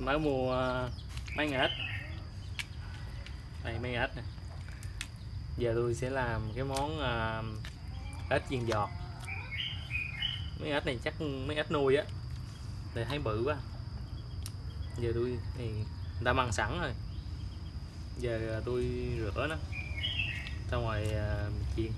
mới mua mấy con ếch. Đây mấy con ếch nè. Giờ tôi sẽ làm cái món ếch chiên giòn. Mấy ếch này chắc mấy ếch nuôi á, để thấy bự quá. Giờ tôi thì người ta măng sẵn rồi, giờ tôi rửa nó xong rồi chiên.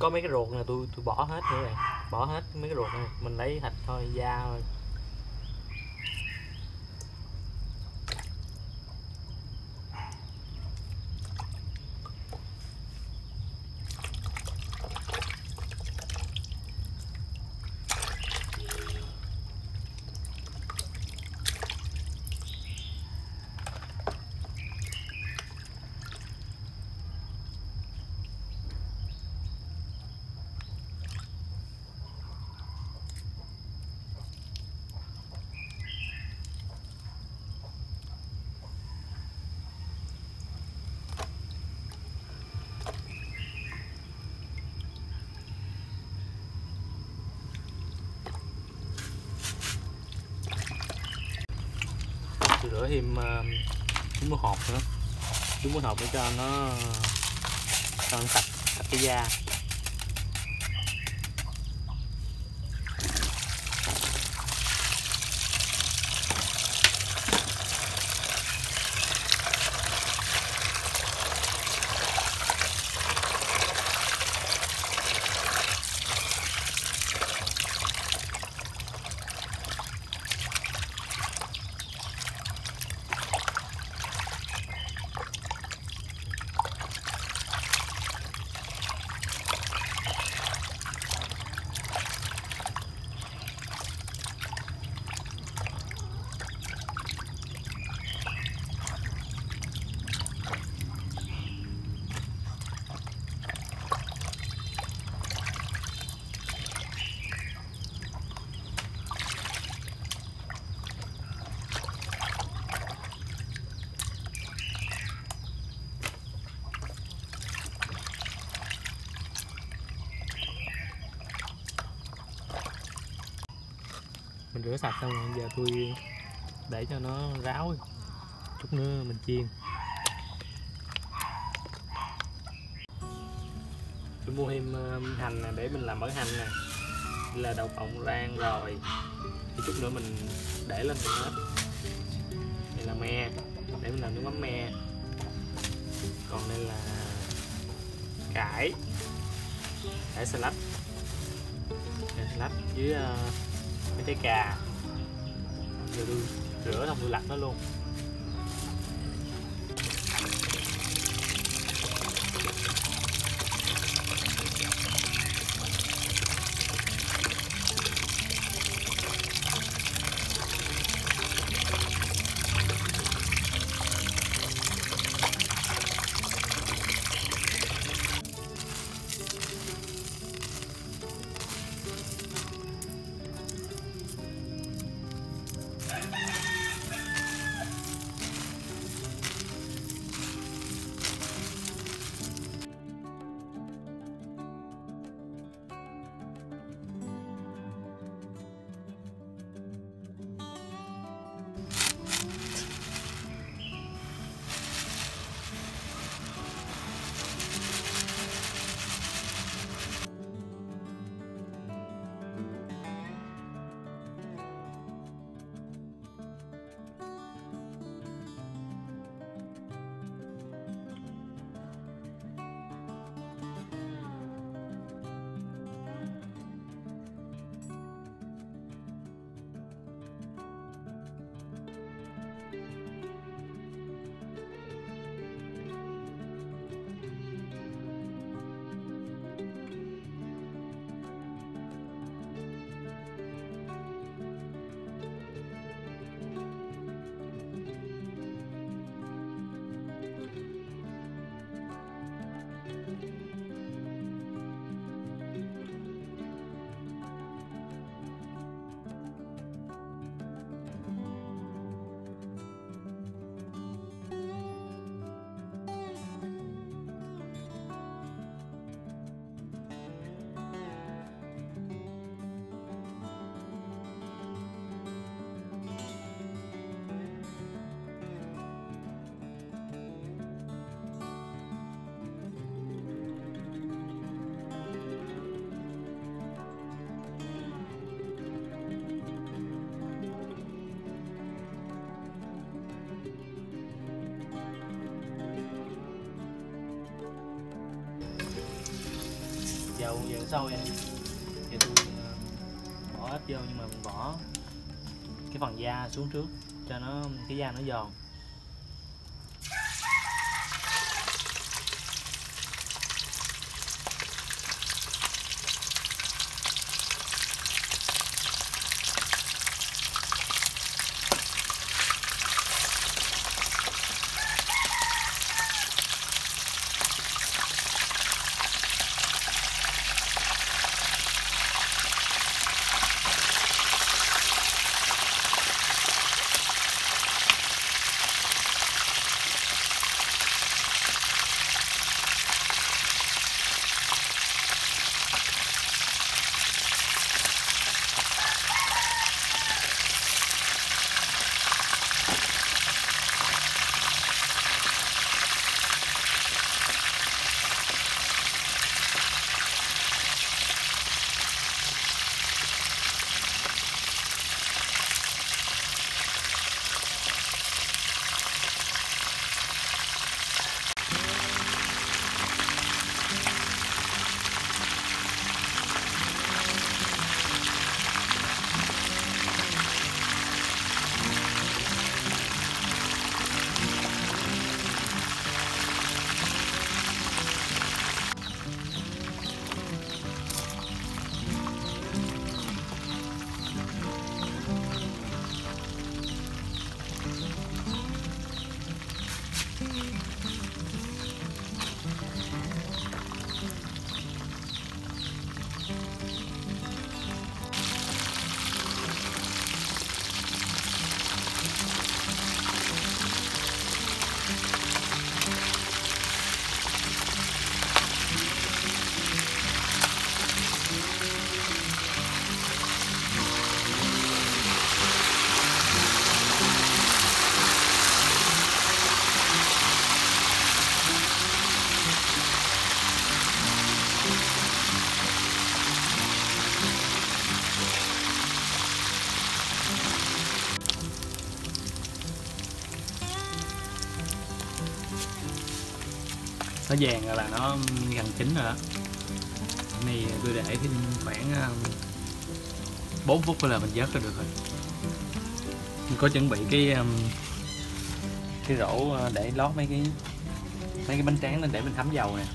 Có mấy cái ruột này tôi bỏ hết nữa rồi, bỏ hết mấy cái ruột này, mình lấy thịt thôi, da thôi. Tôi rửa thêm trứng muối hột nữa, trứng muối hột để cho nó sạch cái da. Mình rửa sạch xong rồi, giờ tôi để cho nó ráo chút nữa mình chiên. Tôi mua thêm hành này để mình làm mỡ hành này, là đậu phộng rang rồi thì chút nữa mình để lên trên hết. Đây là me để mình làm nước mắm me, còn đây là cải salad, với mấy trái cà. Giờ tôi rửa xong tôi lặt nó luôn. dầu giờ sôi rồi. Giờ tôi bỏ ếch vô, nhưng mà mình bỏ cái phần da xuống trước cho nó cái da nó giòn. Nó vàng rồi là nó gần chín rồi đó. Này tôi để thêm khoảng 4 phút là mình vớt ra được rồi. Mình có chuẩn bị cái rổ để lót mấy cái bánh tráng lên để mình thấm dầu nè.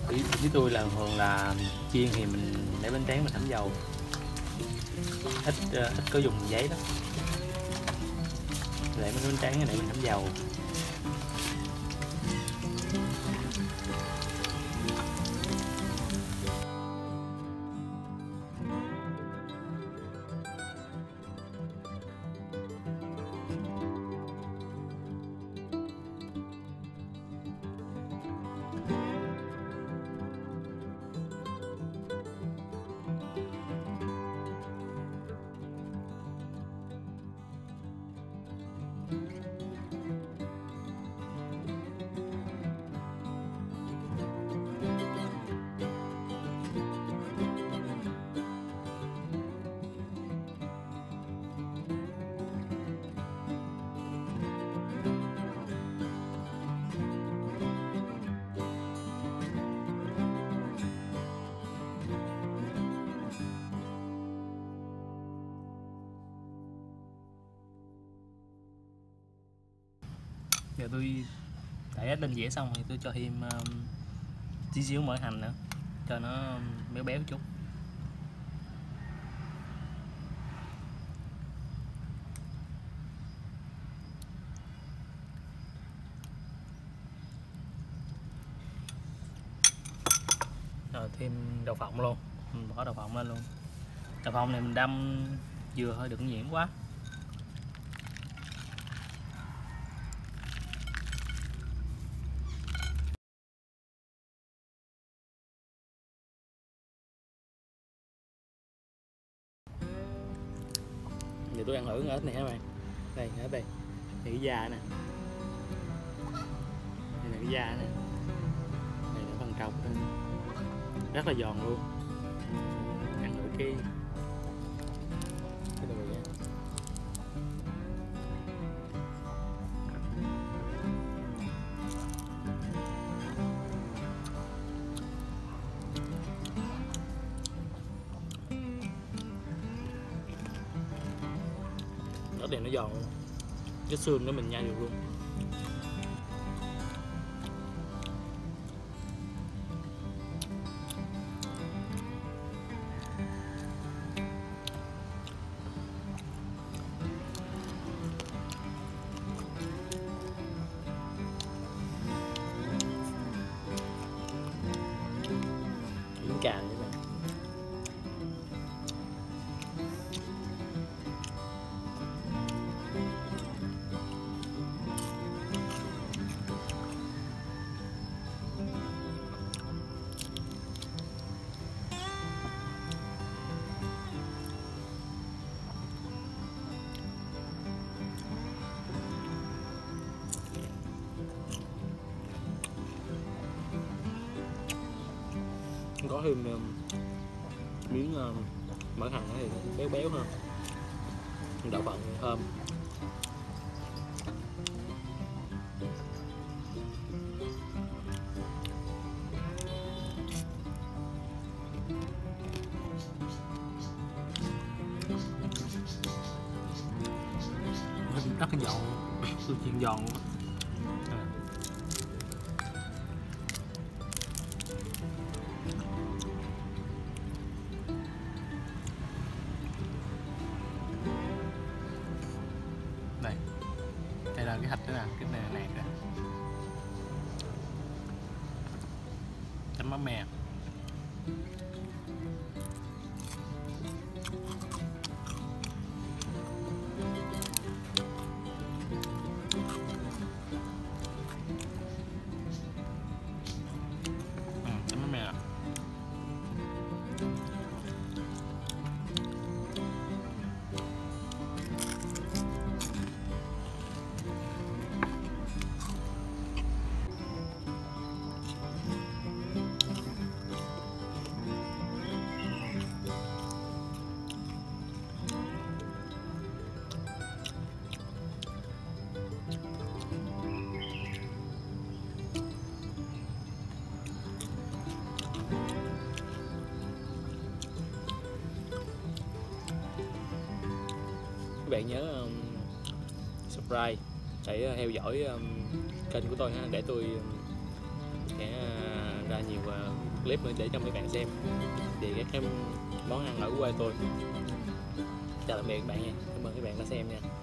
Với tôi là thường là chiên thì mình để bánh tráng mình thấm dầu, ít có dùng giấy đó, để mấy cái bánh tráng để mình thấm dầu. Giờ tôi để ếch lên dĩa xong thì tôi cho thêm tí xíu mỡ hành nữa cho nó béo béo chút. Rồi thêm đậu phộng luôn, mình bỏ đậu phộng lên luôn. Đậu phộng này mình đâm vừa thôi, đừng nhiễm quá. Giờ tôi ăn thử ếch này các bạn. Đây, ếch đây. Đây cái da nè. Đây là cái da nè. Đây là phần trọc. Rất là giòn luôn. Ăn thử cái đùi á. này nó giòn luôn, cái xương đó mình nhai được luôn. Miếng cà vậy bạn. Có thêm miếng mỡ hành thì béo béo hơn, đậu phộng thơm. Rất giòn, tôi chiên giòn luôn. Đây, đây là cái thịt đó nè, cái này nè kìa. Chấm mắm mè. Chấm mắm mè. Các bạn nhớ subscribe để theo dõi kênh của tôi ha, để tôi sẽ ra nhiều clip nữa để cho mấy bạn xem về các món ăn ở quê tôi. Chào tạm biệt các bạn nha, cảm ơn các bạn đã xem nha.